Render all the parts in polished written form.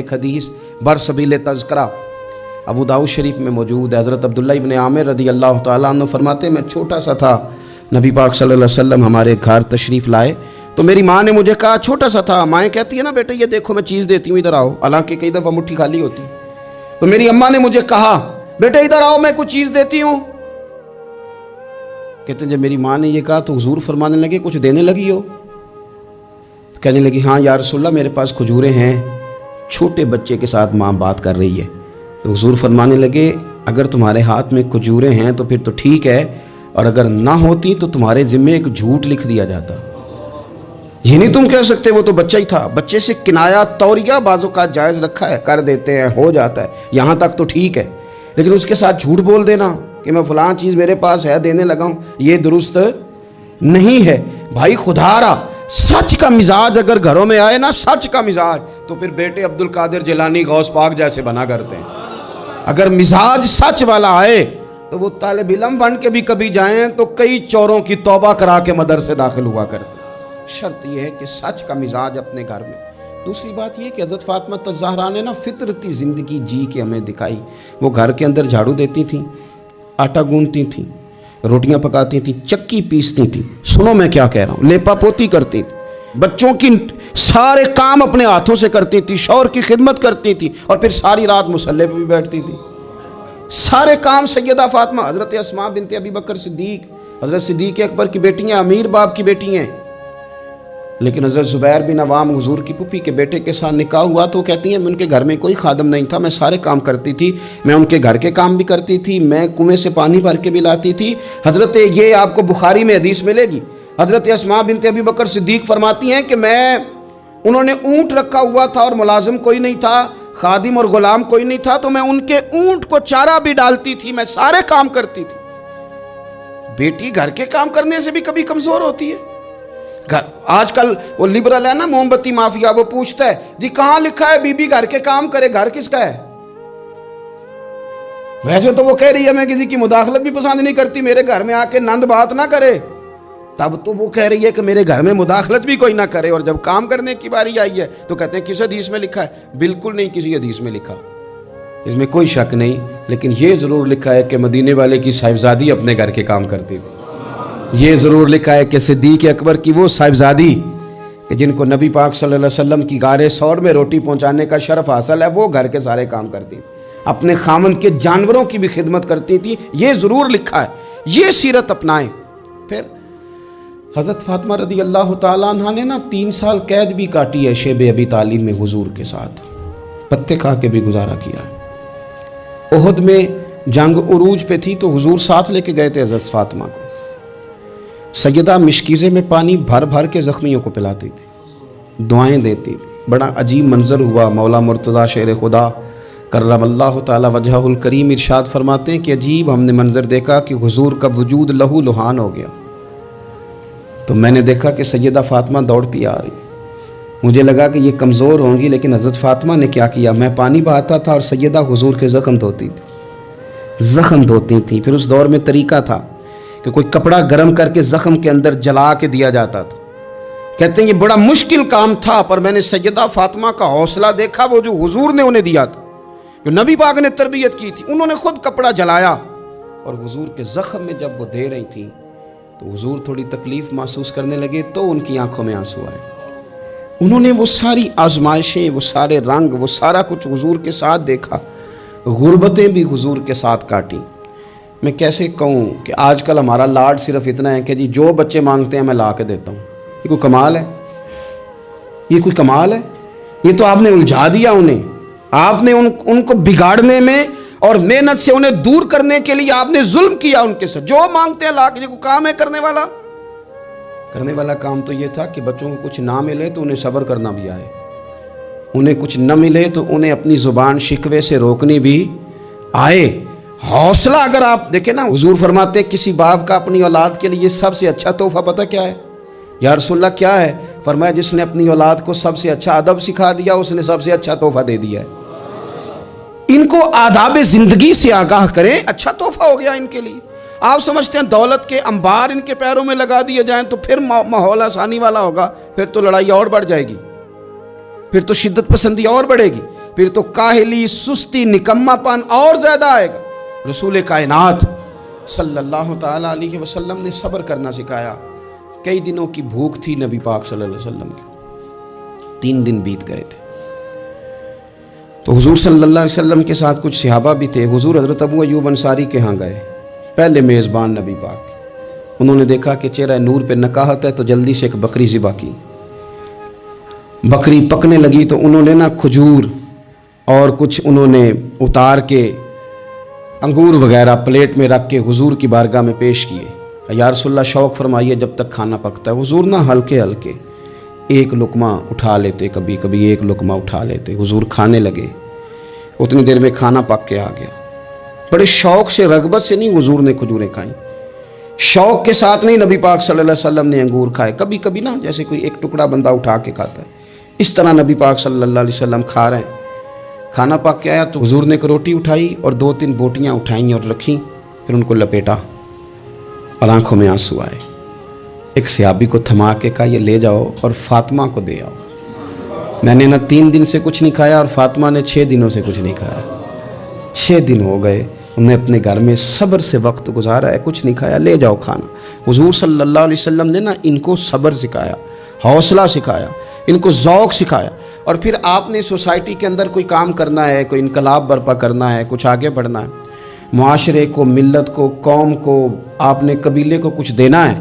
ایک حدیث برسبیل تذکرہ ابو داؤد شریف میں موجود ہے۔ حضرت عبداللہ ابن عامر رضی اللہ تعالیٰ عنہ فرماتے ہیں میں چھوٹا سا تھا، نبی پاک صلی اللہ علیہ وسلم ہمارے گھر تشریف لائے تو میری ماں نے مجھے کہا، چھوٹا سا تھا، مائیں کہتی ہے نا بیٹے یہ دیکھو میں چیز دیتی ہوں ادھر آؤ، حالانکہ کئی دفعہ مٹھی خالی ہوتی، تو میری اماں نے مجھے کہا بیٹے ادھر آؤ میں کچھ چیز دیتی ہوں۔ کہتے ہیں جب میری ماں نے یہ کہا تو حضور فرمانے لگے کچھ دینے لگی ہو؟ کہنے لگی ہاں یا رسول اللہ میرے پاس کھجوریں ہیں۔ چھوٹے بچے کے ساتھ ماں بات کر رہی ہے تو حضور فرمانے لگے اگر تمہارے ہاتھ میں کھجوریں ہیں تو پھر تو ٹھیک ہے، اور اگر نہ ہوتی تو تمہارے ذمے ایک جھوٹ لکھ دیا جاتا۔ یہ نہیں تم کہہ سکتے وہ تو بچہ ہی تھا، بچے سے کنایا توریہ بعض اوقات جائز رکھا ہے، کر دیتے ہیں، ہو جاتا ہے، یہاں تک تو ٹھیک ہے، لیکن اس کے ساتھ جھوٹ بول دینا کہ میں فلاں چیز میرے پاس ہے دینے لگا ہوں، یہ درست نہیں ہے۔ بھائی خدا را سچ کا مزاج اگر گھروں میں آئے نا، سچ کا مزاج، تو پھر بیٹے عبد القادر جیلانی غوث پاک جیسے بنا کرتے ہیں۔ اگر مزاج سچ والا آئے تو وہ طالب علم بن کے بھی کبھی جائیں تو کئی چوروں کی توبہ کرا کے مدرسے داخل ہوا کرتے ہیں۔ شرط یہ ہے کہ سچ کا مزاج اپنے گھر میں۔ دوسری بات یہ کہ حضرت فاطمہ الزہرا نے نا فطرتی زندگی جی کے ہمیں دکھائی۔ وہ گھر کے اندر جھاڑو دیتی تھیں، آٹا گوندتی تھیں، روٹیاں پکاتی تھیں، چکی پیستی تھیں، سنو میں کیا کہہ رہا ہوں، لیپا پوتی کرتی تھیں، بچوں کی سارے کام اپنے ہاتھوں سے کرتی تھی، شوہر کی خدمت کرتی تھی، اور پھر ساری رات مصلی پہ بھی بیٹھتی تھی۔ سارے کام سیدہ فاطمہ، حضرت اسماء بنت ابی بکر صدیق، حضرت صدیق اکبر کی بیٹی ہیں، امیر باپ کی بیٹی ہیں۔ لیکن حضرت زبیر بن عوام حضور کی پھوپھی کے بیٹے کے ساتھ نکاح ہوا تو کہتی ہیں ان کے گھر میں کوئی خادم نہیں تھا، میں سارے کام کرتی تھی، میں ان کے گھر کے کام بھی کرتی تھی، میں کنویں سے پانی بھر کے بھی لاتی تھی۔ حضرت یہ آپ کو بخاری میں حدیث ملے گی، حضرت اسماء بنت ابی بکر صدیق فرماتی ہیں کہ انہوں نے اونٹ رکھا ہوا تھا اور ملازم کوئی نہیں تھا، خادم اور غلام کوئی نہیں تھا، تو میں ان کے اونٹ کو چارہ بھی ڈالتی تھی، میں سارے کام کرتی تھی۔ بیٹی گھر کے کام کرنے سے بھی کبھی کمزور ہوتی ہے۔ آج کل وہ لبرل ہے نا، موم بتی مافیا، وہ پوچھتا ہے جی کہاں لکھا ہے بی بی گھر کے کام کرے، گھر کس کا ہے؟ ویسے تو وہ کہہ رہی ہے میں کسی کی مداخلت بھی پسند نہیں کرتی، میرے گھر میں آ کے نند بات نہ کرے، تب تو وہ کہہ رہی ہے کہ میرے گھر میں مداخلت بھی کوئی نہ کرے، اور جب کام کرنے کی باری آئی ہے تو کہتے ہیں کس حدیث میں لکھا ہے؟ بالکل نہیں کسی حدیث میں لکھا، اس میں کوئی شک نہیں، لیکن یہ ضرور لکھا ہے کہ مدینے والے کی صاحبزادی اپنے گھر کے کام کرتی تھی۔ یہ ضرور لکھا ہے کہ صدیق اکبر کی وہ صاحبزادی کہ جن کو نبی پاک صلی اللہ علیہ وسلم کی غار ثور میں روٹی پہنچانے کا شرف حاصل ہے، وہ گھر کے سارے کام کرتی تھی، اپنے خامند کے جانوروں کی بھی خدمت کرتی تھی، یہ ضرور لکھا ہے۔ یہ سیرت اپنائیں۔ پھر حضرت فاطمہ رضی اللہ تعالیٰ عنہ نے نا 3 سال قید بھی کاٹی ہے شیب ابی طالب میں حضور کے ساتھ، پتے کھا کے بھی گزارا کیا ہے۔ احد میں جنگ عروج پہ تھی تو حضور ساتھ لے کے گئے تھے حضرت فاطمہ کو، سیدہ مشکیزے میں پانی بھر بھر کے زخمیوں کو پلاتی تھی، دعائیں دیتی تھی۔ بڑا عجیب منظر ہوا۔ مولا مرتضیٰ شیر خدا کرم اللہ تعالی وجہہ الکریم ارشاد فرماتے ہیں کہ عجیب ہم نے منظر دیکھا کہ حضور کا وجود لہو لہان ہو گیا، تو میں نے دیکھا کہ سیدہ فاطمہ دوڑتی آ رہی، مجھے لگا کہ یہ کمزور ہوں گی، لیکن حضرت فاطمہ نے کیا کیا، میں پانی بہاتا تھا اور سیدہ حضور کے زخم دھوتی تھی۔ پھر اس دور میں طریقہ تھا کہ کوئی کپڑا گرم کر کے زخم کے اندر جلا کے دیا جاتا تھا۔ کہتے ہیں یہ بڑا مشکل کام تھا، پر میں نے سیدہ فاطمہ کا حوصلہ دیکھا، وہ جو حضور نے انہیں دیا تھا، جو نبی پاک نے تربیت کی تھی، انہوں نے خود کپڑا جلایا، اور حضور کے زخم میں جب وہ دے رہی تھیں تو حضور تھوڑی تکلیف محسوس کرنے لگے تو ان کی آنکھوں میں آنسو آئے۔ انہوں نے وہ ساری آزمائشیں، وہ سارے رنگ، وہ سارا کچھ حضور کے ساتھ دیکھا، غربتیں بھی حضور کے ساتھ کاٹیں۔ میں کیسے کہوں کہ آج کل ہمارا لاڈ صرف اتنا ہے کہ جی جو بچے مانگتے ہیں میں لا کے دیتا ہوں۔ یہ کوئی کمال ہے؟ یہ کوئی کمال ہے؟ یہ تو آپ نے الجھا دیا انہیں، آپ نے ان کو بگاڑنے میں اور محنت سے انہیں دور کرنے کے لیے آپ نے ظلم کیا ان کے ساتھ۔ جو مانگتے ہیں لا کے، یہ کوئی کام ہے کرنے والا کام تو یہ تھا کہ بچوں کو کچھ نہ ملے تو انہیں صبر کرنا بھی آئے، انہیں کچھ نہ ملے تو انہیں اپنی زبان شکوے سے روکنی بھی آئے۔ حوصلہ اگر آپ دیکھیں نا، حضور فرماتے ہیں کسی باپ کا اپنی اولاد کے لیے سب سے اچھا تحفہ پتہ کیا ہے؟ یا رسول اللہ کیا ہے؟ فرمایا جس نے اپنی اولاد کو سب سے اچھا ادب سکھا دیا اس نے سب سے اچھا تحفہ دے دیا ہے۔ ان کو آداب زندگی سے آگاہ کریں، اچھا تحفہ ہو گیا ان کے لیے۔ آپ سمجھتے ہیں دولت کے انبار ان کے پیروں میں لگا دیے جائیں تو پھر ماحول آسانی والا ہوگا، پھر تو لڑائی اور بڑھ جائے گی، پھر تو شدت پسندی اور بڑھے گی، پھر تو کاہلی، سستی، نکماپن اور زیادہ آئے گا۔ رسول کائنات صلی اللہ تعالیٰ علیہ وسلم نے صبر کرنا سکھایا۔ کئی دنوں کی بھوک تھی نبی پاک صلی اللہ علیہ وسلم کی، 3 دن بیت گئے تھے۔ تو حضور صلی اللہ علیہ وسلم کے ساتھ کچھ صحابہ بھی تھے۔ حضور حضرت ابو ایوب انصاری کے ہاں گئے، پہلے میزبان نبی پاک۔ انہوں نے دیکھا کہ چہرہ نور پہ نکاحت ہے، تو جلدی سے ایک بکری ذبح کی۔ بکری پکنے لگی تو انہوں نے کھجور اور کچھ انہوں نے اتار کے انگور وغیرہ پلیٹ میں رکھ کے حضور کی بارگاہ میں پیش کیے۔ یا رسول اللہ شوق فرمائیے جب تک کھانا پکتا ہے۔ حضور ہلکے ہلکے ایک لقمہ اٹھا لیتے، کبھی کبھی ایک لقمہ اٹھا لیتے۔ حضور کھانے لگے، اتنی دیر میں کھانا پک کے آ گیا۔ بڑے شوق سے، رغبت سے نہیں حضور نے کھجوریں کھائیں، شوق کے ساتھ نہیں نبی پاک صلی اللہ علیہ وسلم نے انگور کھائے۔ کبھی کبھی جیسے کوئی ایک ٹکڑا بندہ اٹھا کے کھاتا ہے، اس طرح نبی پاک صلی اللہ علیہ وسلم کھا رہے ہیں۔ کھانا پک کے آیا تو حضور نے ایک روٹی اٹھائی اور 2-3 بوٹیاں اٹھائیں اور رکھیں، پھر ان کو لپیٹا اور آنکھوں میں آنسو آئے۔ ایک صحابی کو تھما کے کہا یہ لے جاؤ اور فاطمہ کو دے آؤ۔ میں نے 3 دن سے کچھ نہیں کھایا اور فاطمہ نے 6 دنوں سے کچھ نہیں کھایا۔ 6 دن ہو گئے، انہوں نے اپنے گھر میں صبر سے وقت گزارا ہے، کچھ نہیں کھایا، لے جاؤ کھانا۔ حضور صلی اللہ علیہ وسلم نے ان کو صبر سکھایا، حوصلہ سکھایا، ان کو ذوق سکھایا۔ اور پھر آپ نے سوسائٹی کے اندر کوئی کام کرنا ہے، کوئی انقلاب برپا کرنا ہے، کچھ آگے بڑھنا ہے، معاشرے کو، ملت کو، قوم کو، آپ نے قبیلے کو کچھ دینا ہے،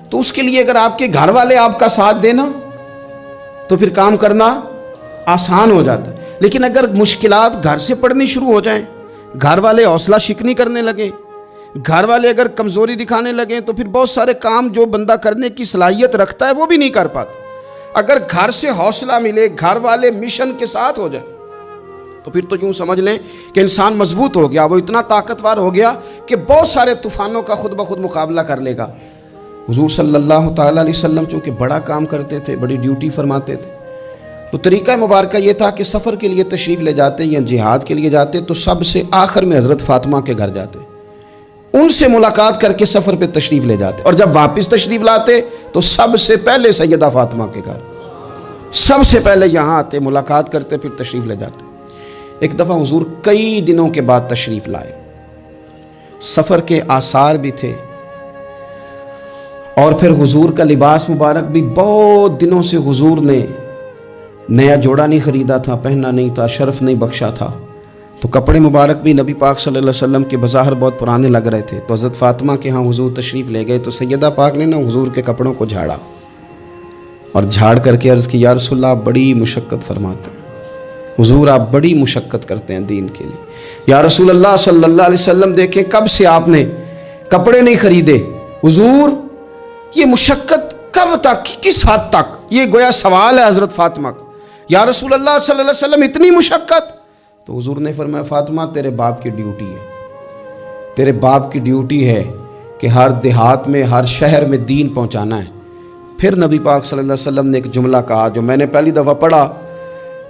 تو اس کے لیے اگر آپ کے گھر والے آپ کا ساتھ دینا تو پھر کام کرنا آسان ہو جاتا ہے۔ لیکن اگر مشکلات گھر سے پڑنی شروع ہو جائیں، گھر والے حوصلہ شکنی کرنے لگے، گھر والے اگر کمزوری دکھانے لگیں، تو پھر بہت سارے کام جو بندہ کرنے کی صلاحیت رکھتا ہے وہ بھی نہیں کر پاتا۔ اگر گھر سے حوصلہ ملے، گھر والے مشن کے ساتھ ہو جائے، تو پھر تو یوں سمجھ لیں کہ انسان مضبوط ہو گیا، وہ اتنا طاقتور ہو گیا کہ بہت سارے طوفانوں کا خود بخود مقابلہ کر لے گا۔ حضور صلی اللہ تعالیٰ علیہ وسلم چونکہ بڑا کام کرتے تھے، بڑی ڈیوٹی فرماتے تھے، تو طریقہ مبارکہ یہ تھا کہ سفر کے لیے تشریف لے جاتے یا جہاد کے لیے جاتے تو سب سے آخر میں حضرت فاطمہ کے گھر جاتے، ان سے ملاقات کر کے سفر پہ تشریف لے جاتے، اور جب واپس تشریف لاتے تو سب سے پہلے سیدہ فاطمہ کے گھر، سب سے پہلے یہاں آتے، ملاقات کرتے، پھر تشریف لے جاتے۔ ایک دفعہ حضور کئی دنوں کے بعد تشریف لائے، سفر کے آثار بھی تھے، اور پھر حضور کا لباس مبارک بھی بہت دنوں سے حضور نے نیا جوڑا نہیں خریدا تھا، پہننا نہیں تھا، شرف نہیں بخشا تھا، تو کپڑے مبارک بھی نبی پاک صلی اللہ علیہ وسلم کے بظاہر بہت پرانے لگ رہے تھے۔ تو حضرت فاطمہ کے ہاں حضور تشریف لے گئے، تو سیدہ پاک نے حضور کے کپڑوں کو جھاڑا اور جھاڑ کر کے عرض کی یا رسول اللہ آپ بڑی مشقت فرماتے ہیں، حضور آپ بڑی مشقت کرتے ہیں دین کے لیے۔ یا رسول اللہ صلی اللہ علیہ وسلم دیکھیں کب سے آپ نے کپڑے نہیں خریدے، حضور یہ مشقت کب تک، کس حد تک؟ یہ گویا سوال ہے حضرت فاطمہ کا۔ یا رسول اللہ صلی اللہ علیہ وسلم اتنی مشقت؟ تو حضور نے فرمایا فاطمہ تیرے باپ کی ڈیوٹی ہے، تیرے باپ کی ڈیوٹی ہے کہ ہر دیہات میں، ہر شہر میں دین پہنچانا ہے۔ پھر نبی پاک صلی اللہ علیہ وسلم نے ایک جملہ کہا جو میں نے پہلی دفعہ پڑھا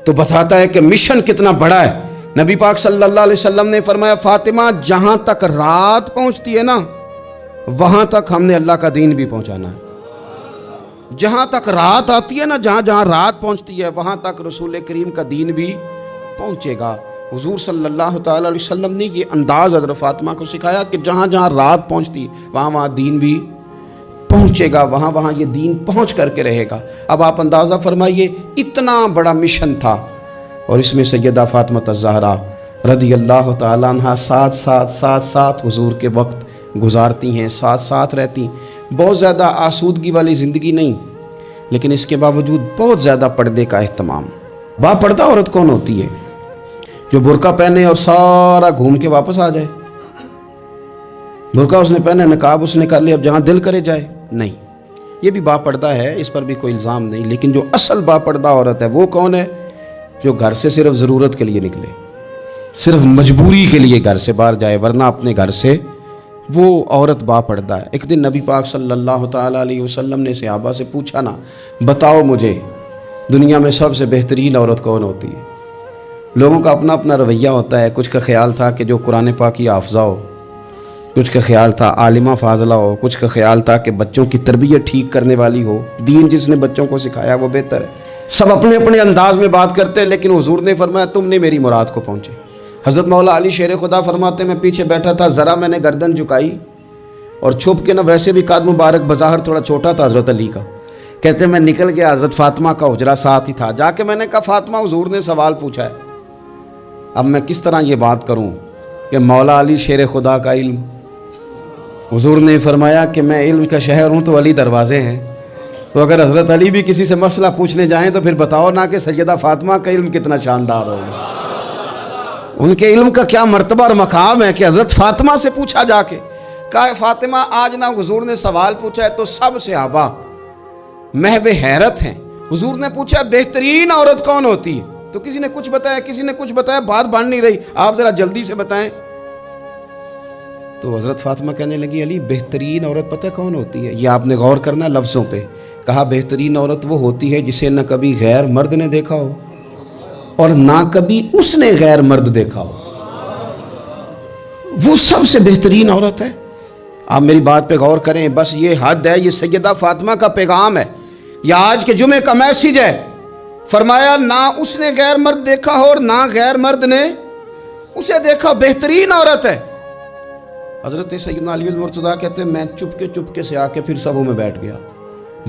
تو بتاتا ہے کہ مشن کتنا بڑا ہے۔ نبی پاک صلی اللہ علیہ وسلم نے فرمایا فاطمہ جہاں تک رات پہنچتی ہے نا، وہاں تک ہم نے اللہ کا دین بھی پہنچانا ہے۔ جہاں تک رات آتی ہے نا، جہاں جہاں رات پہنچتی ہے وہاں تک رسول کریم کا دین بھی پہنچے گا۔ حضور صلی اللہ تعالیٰ علیہ وسلم نے یہ انداز حضرت فاطمہ کو سکھایا کہ جہاں جہاں رات پہنچتی وہاں وہاں دین بھی پہنچے گا، وہاں وہاں یہ دین پہنچ کر کے رہے گا۔ اب آپ اندازہ فرمائیے اتنا بڑا مشن تھا، اور اس میں سیدہ فاطمہ الزہرا رضی اللہ تعالیٰ عنہ ساتھ حضور کے وقت گزارتی ہیں، ساتھ رہتی ہیں۔ بہت زیادہ آسودگی والی زندگی نہیں، لیکن اس کے باوجود بہت زیادہ پردے کا اہتمام۔ با پردہ عورت کون ہوتی ہے؟ جو برقع پہنے اور سارا گھوم کے واپس آ جائے۔ برقع اس نے پہنا، نقاب اس نے کر لیا، اب جہاں دل کرے جائے، نہیں۔ یہ بھی با پردہ ہے، اس پر بھی کوئی الزام نہیں، لیکن جو اصل با پردہ عورت ہے وہ کون ہے؟ جو گھر سے صرف ضرورت کے لیے نکلے، صرف مجبوری کے لیے گھر سے باہر جائے، ورنہ اپنے گھر سے، وہ عورت با پردہ ہے۔ ایک دن نبی پاک صلی اللہ تعالیٰ علیہ وسلم نے صحابہ سے پوچھا نا، بتاؤ مجھے دنیا میں سب سے بہترین عورت کون ہوتی ہے؟ لوگوں کا اپنا اپنا رویہ ہوتا ہے، کچھ کا خیال تھا کہ جو قرآن پاک کی حافظہ ہو، کچھ کا خیال تھا عالمہ فاضلہ ہو، کچھ کا خیال تھا کہ بچوں کی تربیت ٹھیک کرنے والی ہو، دین جس نے بچوں کو سکھایا وہ بہتر ہے۔ سب اپنے اپنے انداز میں بات کرتے ہیں، لیکن حضور نے فرمایا تم نے میری مراد کو پہنچے۔ حضرت مولا علی شیر خدا فرماتے ہیں میں پیچھے بیٹھا تھا، ذرا میں نے گردن جھکائی اور چھپ کے، نہ ویسے بھی قد مبارک بظاہر تھوڑا چھوٹا تھا حضرت علی کا، کہتے ہیں میں نکل گیا، حضرت فاطمہ کا حجرہ ساتھ ہی تھا، جا کے میں نے کہا فاطمہ حضور نے سوال پوچھا ہے، اب میں کس طرح یہ بات کروں کہ مولا علی شیر خدا کا علم۔ حضور نے فرمایا کہ میں علم کا شہر ہوں تو علی دروازے ہیں، تو اگر حضرت علی بھی کسی سے مسئلہ پوچھنے جائیں تو پھر بتاؤ نا کہ سیدہ فاطمہ کا علم کتنا شاندار ہوگا، ان کے علم کا کیا مرتبہ اور مقام ہے کہ حضرت فاطمہ سے پوچھا جا کے، کہا فاطمہ آج نہ حضور نے سوال پوچھا ہے تو سب صحابہ محو حیرت ہیں۔ حضور نے پوچھا بہترین عورت کون ہوتی ہے، تو کسی نے کچھ بتایا، کسی نے کچھ بتایا، بات بن نہیں رہی، آپ ذرا جلدی سے بتائیں۔ تو حضرت فاطمہ کہنے لگی علی بہترین عورت پتہ کون ہوتی ہے؟ یہ آپ نے غور کرنا لفظوں پہ، کہا بہترین عورت وہ ہوتی ہے جسے نہ کبھی غیر مرد نے دیکھا ہو اور نہ کبھی اس نے غیر مرد دیکھا ہو، وہ سب سے بہترین عورت ہے۔ آپ میری بات پہ غور کریں، بس یہ حد ہے، یہ سیدہ فاطمہ کا پیغام ہے، یہ آج کے جمعے کا میسیج ہے۔ فرمایا نہ اس نے غیر مرد دیکھا ہو اور نہ غیر مرد نے اسے دیکھا، بہترین عورت ہے۔ حضرت سیدنا علی المرتضیٰ کہتے ہیں میں چپکے سے آ کے پھر صفوں میں بیٹھ گیا،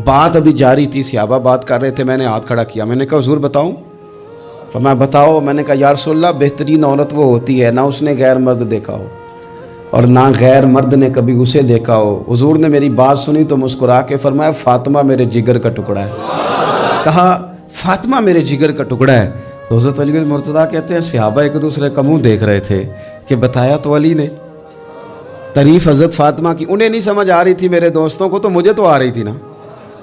بات ابھی جاری تھی، صحابہ بات کر رہے تھے، میں نے ہاتھ کھڑا کیا، میں نے کہا حضور بتاؤں؟ فرمایا بتاؤ۔ میں نے کہا یا رسول اللہ بہترین عورت وہ ہوتی ہے نہ اس نے غیر مرد دیکھا ہو اور نہ غیر مرد نے کبھی اسے دیکھا ہو۔ حضور نے میری بات سنی تو مسکرا کے فرمایا فاطمہ میرے جگر کا ٹکڑا ہے۔ کہا فاطمہ میرے جگر کا ٹکڑا ہے۔ تو حضرت علی المرتضیٰ کہتے ہیں صحابہ ایک دوسرے کا منہ دیکھ رہے تھے کہ بتایا تو علی نے، تعریف حضرت فاطمہ کی انہیں نہیں سمجھ آ رہی تھی، میرے دوستوں کو تو مجھے تو آ رہی تھی نا،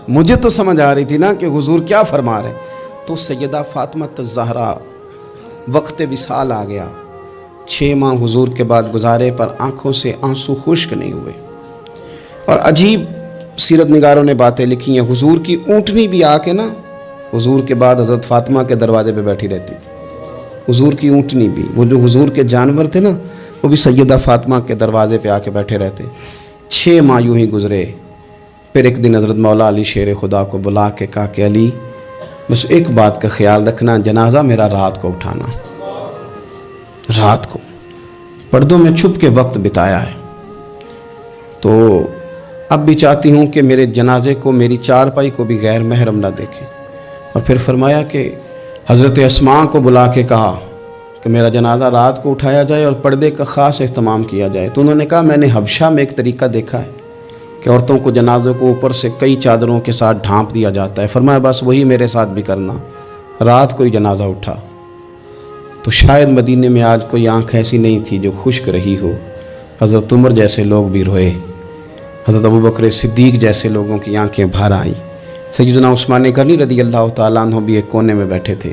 مجھے تو سمجھ آ رہی تھی نا کہ حضور کیا فرما رہے۔ تو سیدہ فاطمہ الزہرا وقت وصال آ گیا، 6 ماہ حضور کے بعد گزارے پر آنکھوں سے آنسو خشک نہیں ہوئے، اور عجیب سیرت نگاروں نے باتیں لکھی ہیں، حضور کی اونٹنی بھی آ کے نا حضور کے بعد حضرت فاطمہ کے دروازے پہ بیٹھی رہتی تھی، حضور کی اونٹنی بھی، وہ جو حضور کے جانور تھے نا وہ بھی سیدہ فاطمہ کے دروازے پہ آ کے بیٹھے رہتے۔ 6 ماہ یوں ہی گزرے، پھر ایک دن حضرت مولا علی شیر خدا کو بلا کے کہا کہ علی بس ایک بات کا خیال رکھنا، جنازہ میرا رات کو اٹھانا، رات کو پردوں میں چھپ کے وقت بتایا ہے، تو اب بھی چاہتی ہوں کہ میرے جنازے کو میری چارپائی کو بھی غیر محرم نہ دیکھیں۔ اور پھر فرمایا کہ حضرت اسماء کو بلا کے کہا کہ میرا جنازہ رات کو اٹھایا جائے اور پردے کا خاص اہتمام کیا جائے۔ تو انہوں نے کہا میں نے حبشہ میں ایک طریقہ دیکھا ہے کہ عورتوں کو جنازے کو اوپر سے کئی چادروں کے ساتھ ڈھانپ دیا جاتا ہے، فرمایا بس وہی میرے ساتھ بھی کرنا۔ رات کو ہی جنازہ اٹھا، تو شاید مدینے میں آج کوئی آنکھ ایسی نہیں تھی جو خشک رہی ہو۔ حضرت عمر جیسے لوگ بھی روئے، حضرت ابوبکر صدیق جیسے لوگوں کی آنکھیں بھر آئیں، سیدنا عثمان غنی رضی اللہ تعالیٰ عنہ بھی ایک کونے میں بیٹھے تھے۔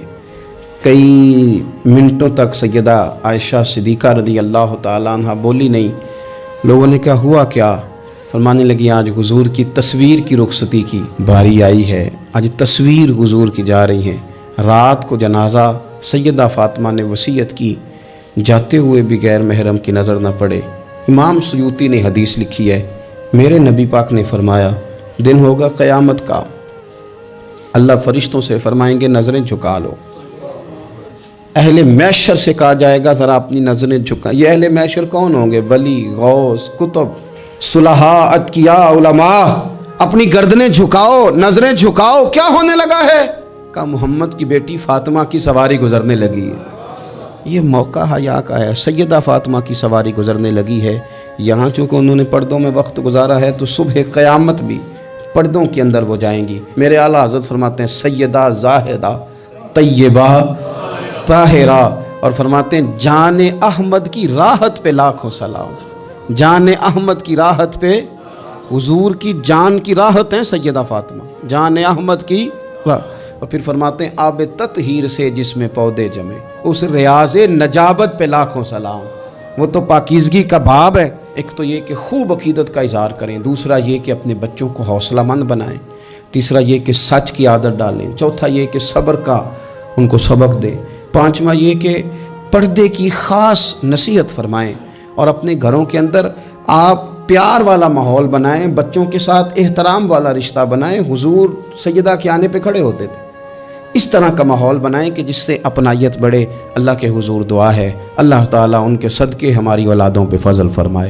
کئی منٹوں تک سیدہ عائشہ صدیقہ رضی اللہ تعالیٰ عنہ بولی نہیں۔ لوگوں نے کہا ہوا کیا؟ فرمانے لگی آج حضور کی تصویر کی رخصتی کی باری آئی ہے، آج تصویر حضور کی جا رہی ہے۔ رات کو جنازہ سیدہ فاطمہ نے وصیت کی، جاتے ہوئے بھی غیر محرم کی نظر نہ پڑے۔ امام سیوطی نے حدیث لکھی ہے، میرے نبی پاک نے فرمایا دن ہوگا قیامت کا، اللہ فرشتوں سے فرمائیں گے نظریں جھکا لو۔ اہل محشر سے کہا جائے گا ذرا اپنی نظریں جھکا۔ یہ اہل محشر کون ہوں گے؟ ولی، غوث، کتب، صلحاء، اتقیاء، علماء۔ اپنی گردنیں جھکاؤ، نظریں جھکاؤ، کیا ہونے لگا ہے؟ کہا محمد کی بیٹی فاطمہ کی سواری گزرنے لگی ہے۔ یہ موقع حیا کا ہے، سیدہ فاطمہ کی سواری گزرنے لگی ہے۔ یہاں چونکہ انہوں نے پردوں میں وقت گزارا ہے تو صبح قیامت بھی پردوں کے اندر وہ جائیں گی۔ میرے اعلیٰ حضرت فرماتے ہیں سیدہ زاہدہ طیبہ طاہرہ، اور فرماتے ہیں جان احمد کی راحت پہ لاکھوں سلام۔ جان احمد کی راحت پہ، حضور کی جان کی راحت ہیں سیدہ فاطمہ، جان احمد کی راحت۔ اور پھر فرماتے ہیں آب تطہیر سے جس میں پودے جمے، اس ریاض نجابت پہ لاکھوں سلام۔ وہ تو پاکیزگی کا باب ہے۔ ایک تو یہ کہ خوب عقیدت کا اظہار کریں، دوسرا یہ کہ اپنے بچوں کو حوصلہ مند بنائیں، تیسرا یہ کہ سچ کی عادت ڈالیں، چوتھا یہ کہ صبر کا ان کو سبق دیں، پانچواں یہ کہ پردے کی خاص نصیحت فرمائیں، اور اپنے گھروں کے اندر آپ پیار والا ماحول بنائیں، بچوں کے ساتھ احترام والا رشتہ بنائیں۔ حضور سیدہ کے آنے پہ کھڑے ہوتے تھے، اس طرح کا ماحول بنائیں کہ جس سے اپنائیت بڑھے۔ اللہ کے حضور دعا ہے اللہ تعالیٰ ان کے صدقے ہماری اولادوں پہ فضل فرمائے۔